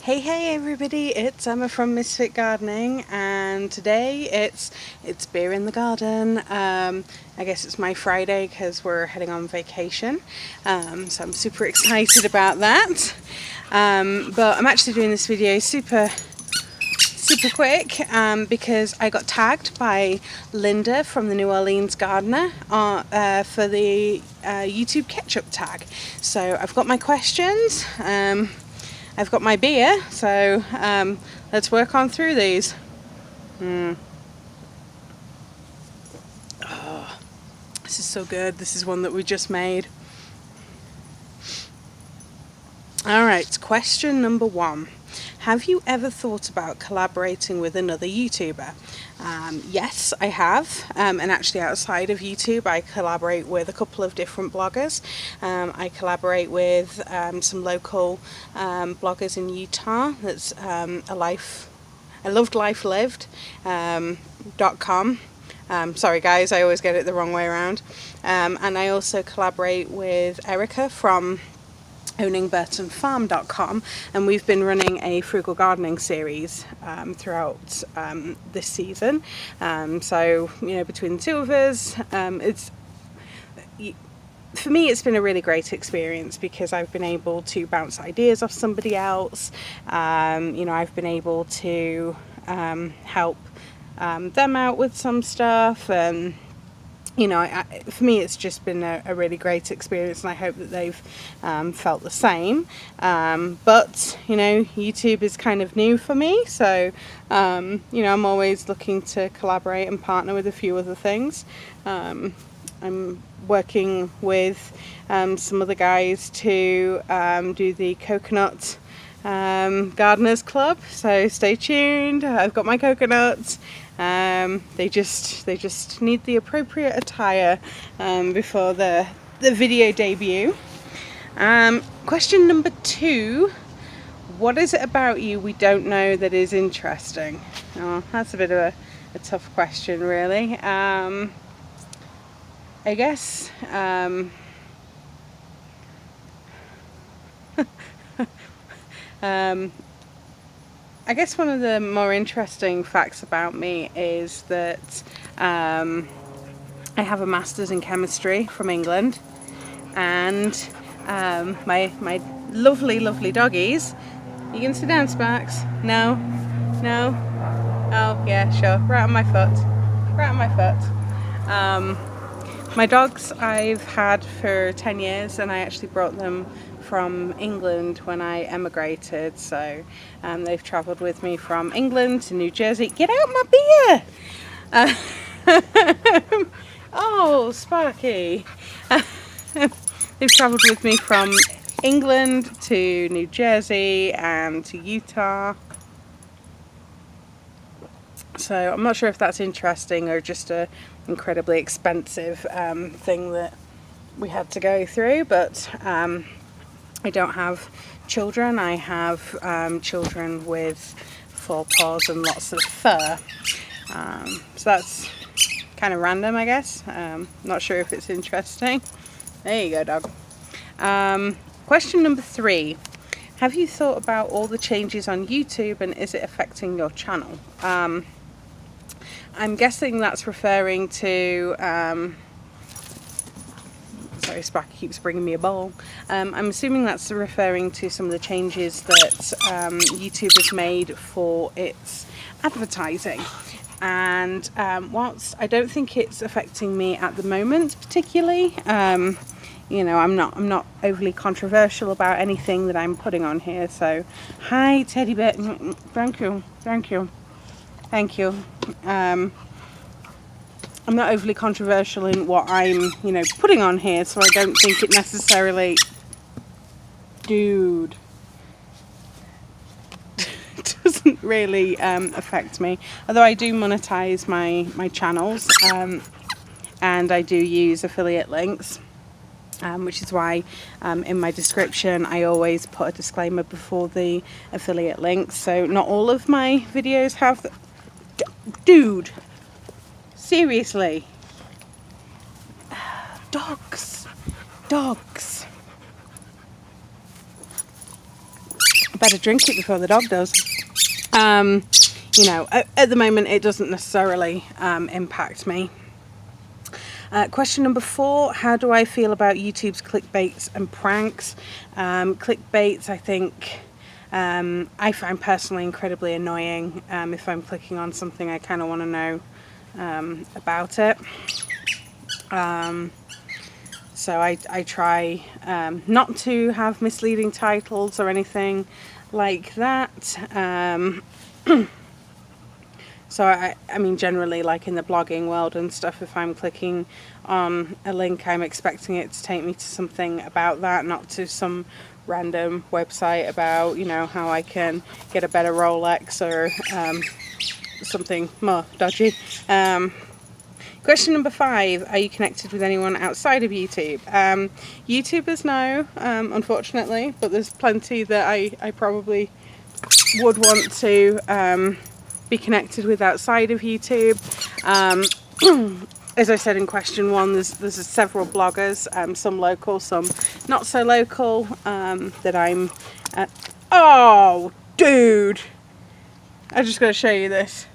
Hey everybody, it's Emma from Misfit Gardening, and today it's beer in the garden. I guess it's my Friday because we're heading on vacation, so I'm super excited about that. But I'm actually doing this video super quick because I got tagged by Linda from the New Orleans Gardner for the YouTube Ketchup Tag. So I've got my questions. I've got my beer, so let's work on through these. Oh, this is so good. This is one that we just made. Alright, question number 1. Have you ever thought about collaborating with another YouTuber? Yes, I have, and actually outside of YouTube I collaborate with a couple of different bloggers. I collaborate with some local bloggers in Utah. That's ilovedlifelived.com. Sorry guys, I always get it the wrong way around. And I also collaborate with Erica from owningburtonfarm.com, and we've been running a frugal gardening series throughout this season. So between the two of us, for me it's been a really great experience because I've been able to bounce ideas off somebody else. I've been able to help them out with some stuff, and for me it's just been a really great experience, and I hope that they've felt the same. But YouTube is kind of new for me, so I'm always looking to collaborate and partner with a few other things. I'm working with some other guys to do the Coconut Gardeners Club, so stay tuned. I've got my coconuts. They just need the appropriate attire before the video debut. Question number 2. What is it about you we don't know that is interesting? Oh, that's a bit of a tough question, really. I guess I guess one of the more interesting facts about me is that I have a master's in chemistry from England, and my lovely doggies. You can sit down, Sparks. No. Oh yeah, sure. Right on my foot. My dogs I've had for 10 years, and I actually brought them from England when I emigrated, so they've travelled with me from England to New Jersey. Get out my beer! Oh, Sparky! They've travelled with me from England to New Jersey and to Utah. So I'm not sure if that's interesting or just a incredibly expensive thing that we had to go through, but I don't have children. I have children with 4 paws and lots of fur. So that's kind of random, I guess. Not sure if it's interesting. There you go, dog. Question number 3. Have you thought about all the changes on YouTube, and is it affecting your channel? I'm guessing that's referring to sorry, Sparky keeps bringing me a bowl. I'm assuming that's referring to some of the changes that YouTube has made for its advertising. And whilst I don't think it's affecting me at the moment particularly, I'm not overly controversial about anything that I'm putting on here. So, hi teddy bear. Thank you. I'm not overly controversial in what I'm, putting on here, so I don't think it necessarily, doesn't really affect me. Although I do monetize my channels, and I do use affiliate links, which is why in my description I always put a disclaimer before the affiliate links. So not all of my videos have dude, seriously. Dogs. better drink it before the dog does. You know, at the moment it doesn't necessarily impact me. Question number 4, how do I feel about YouTube's clickbaits and pranks? Clickbaits, I think, I find personally incredibly annoying. If I'm clicking on something, I kind of want to know about it. So I try not to have misleading titles or anything like that. So I mean, generally, like in the blogging world and stuff, if I'm clicking on a link, I'm expecting it to take me to something about that, not to some random website about, you know, how I can get a better Rolex or something more dodgy. Question number 5, are you connected with anyone outside of YouTube? YouTubers, no, unfortunately, but there's plenty that I probably would want to be connected with outside of YouTube. As I said in question 1, there's several bloggers, some local, some not so local, that I'm oh dude, I just gotta show you this,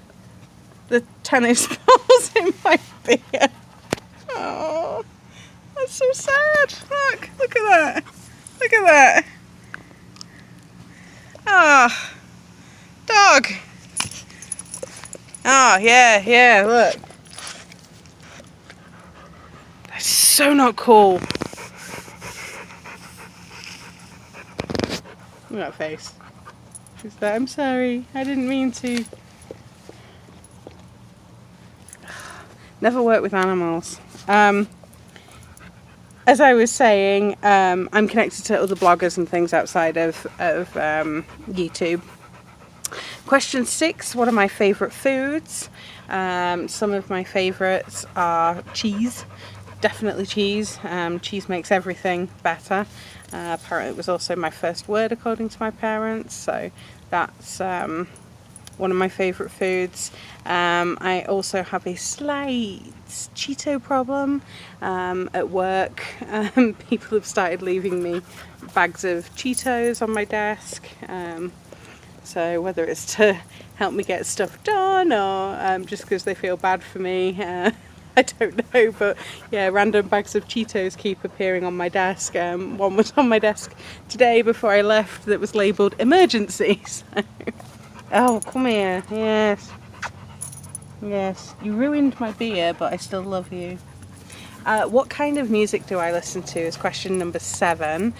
the tennis balls in my beer. Oh, that's so sad. Look at that, look at that. Ah, dog. Oh, yeah, look. That's so not cool. Look at that face. She's like, I'm sorry, I didn't mean to. Never work with animals. As I was saying, I'm connected to other bloggers and things outside of YouTube. Question 6, what are my favourite foods? Some of my favourites are cheese, definitely cheese. Cheese makes everything better. Apparently it was also my first word according to my parents, so that's one of my favourite foods. I also have a slight Cheeto problem at work. People have started leaving me bags of Cheetos on my desk. So whether it's to help me get stuff done or just because they feel bad for me, I don't know. But yeah, random bags of Cheetos keep appearing on my desk. One was on my desk today before I left that was labelled emergency. So. Oh, come here. Yes. Yes. You ruined my beer, but I still love you. What kind of music do I listen to is question number 7.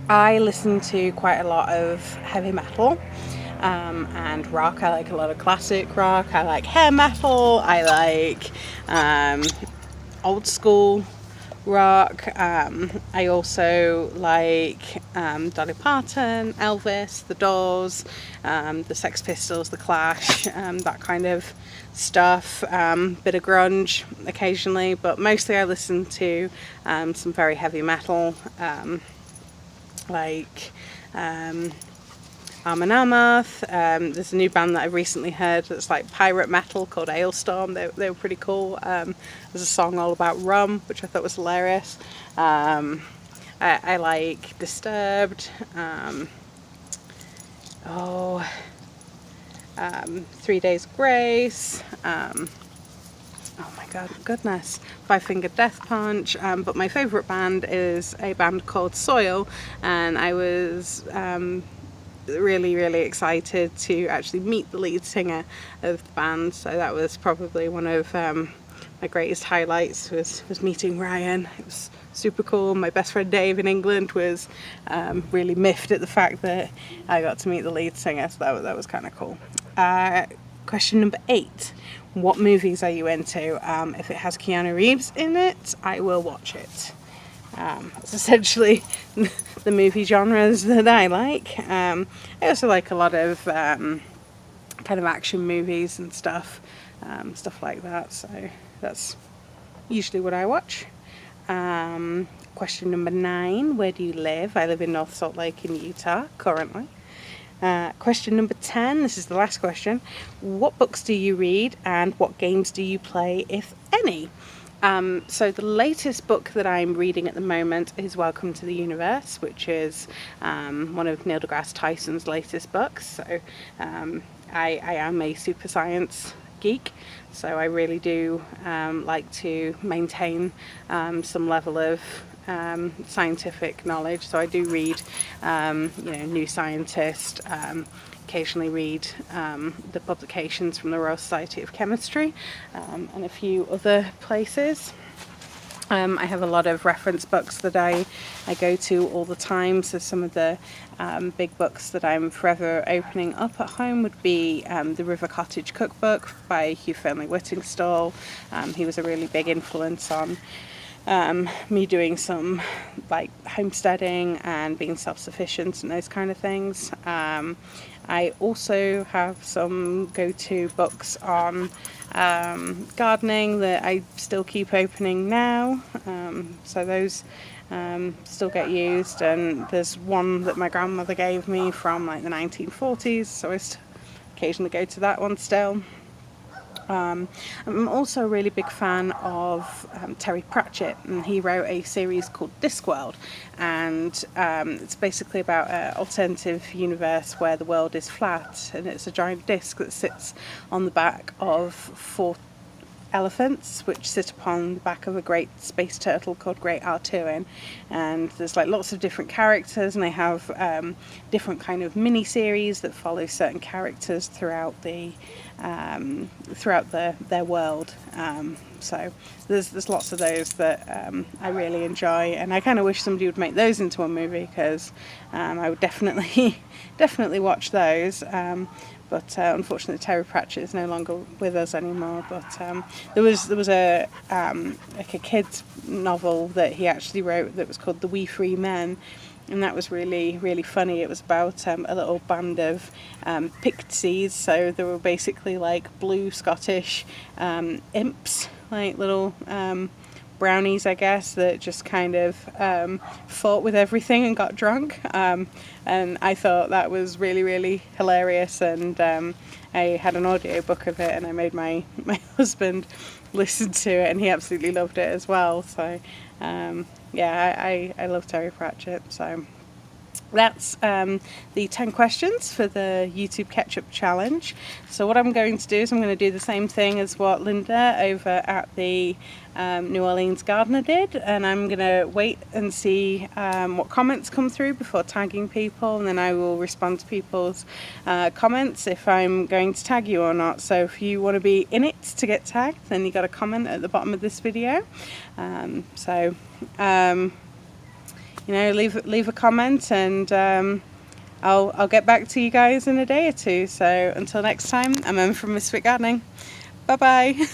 I listen to quite a lot of heavy metal and rock. I like a lot of classic rock. I like hair metal. I like old school rock. I also like Dolly Parton, Elvis, The Doors, the Sex Pistols, The Clash, that kind of stuff. Bit of grunge occasionally, but mostly I listen to some very heavy metal. Like Arm and Amarth. There's a new band that I recently heard that's like pirate metal called Ailstorm. They were pretty cool. There's a song all about rum, which I thought was hilarious. I like Disturbed. 3 Days Grace. Oh my goodness, Five Finger Death Punch, but my favourite band is a band called Soil, and I was really excited to actually meet the lead singer of the band, so that was probably one of my greatest highlights was meeting Ryan. It was super cool. My best friend Dave in England was really miffed at the fact that I got to meet the lead singer, so that was kind of cool. Question number 8. What movies are you into? If it has Keanu Reeves in it, I will watch it. It's essentially the movie genres that I like. I also like a lot of kind of action movies and stuff like that. So that's usually what I watch. Question number 9. Where do you live? I live in North Salt Lake in Utah currently. Question number 10, this is the last question. What books do you read and what games do you play, if any? So the latest book that I'm reading at the moment is Welcome to the Universe, which is one of Neil deGrasse Tyson's latest books. So I am a super science geek, so I really do like to maintain some level of scientific knowledge. So I do read, New Scientist, occasionally read the publications from the Royal Society of Chemistry and a few other places. I have a lot of reference books that I go to all the time. So some of the big books that I'm forever opening up at home would be the River Cottage Cookbook by Hugh Fearnley-Whittingstall. He was a really big influence on me doing some like homesteading and being self-sufficient and those kind of things. I also have some go-to books on gardening that I still keep opening now, so those still get used, and there's one that my grandmother gave me from like the 1940s, so I occasionally go to that one still. I'm also a really big fan of Terry Pratchett, and he wrote a series called Discworld, and it's basically about an alternative universe where the world is flat, and it's a giant disc that sits on the back of 4 elephants which sit upon the back of a great space turtle called Great Artuin, and there's like lots of different characters, and they have different kind of mini series that follow certain characters throughout their world. So there's lots of those that I really enjoy, and I kind of wish somebody would make those into a movie, because I would definitely watch those. But unfortunately Terry Pratchett is no longer with us anymore. But there was a like a kids novel that he actually wrote that was called The Wee Free Men, and that was really, really funny. It was about a little band of pixies, so they were basically like blue Scottish imps, like little brownies, I guess, that just kind of fought with everything and got drunk. And I thought that was really, really hilarious, and I had an audio book of it, and I made my husband listen to it, and he absolutely loved it as well. So I love Terry Pratchett. So that's the 10 questions for the YouTube Ketchup Challenge. So what I'm going to do is I'm going to do the same thing as what Linda over at the New Orleans Gardner did, and I'm going to wait and see what comments come through before tagging people, and then I will respond to people's comments if I'm going to tag you or not. So if you want to be in it to get tagged, then you got a comment at the bottom of this video. Leave a comment, and I'll get back to you guys in a day or two. So until next time, I'm Emma from Misfit Gardening. Bye bye.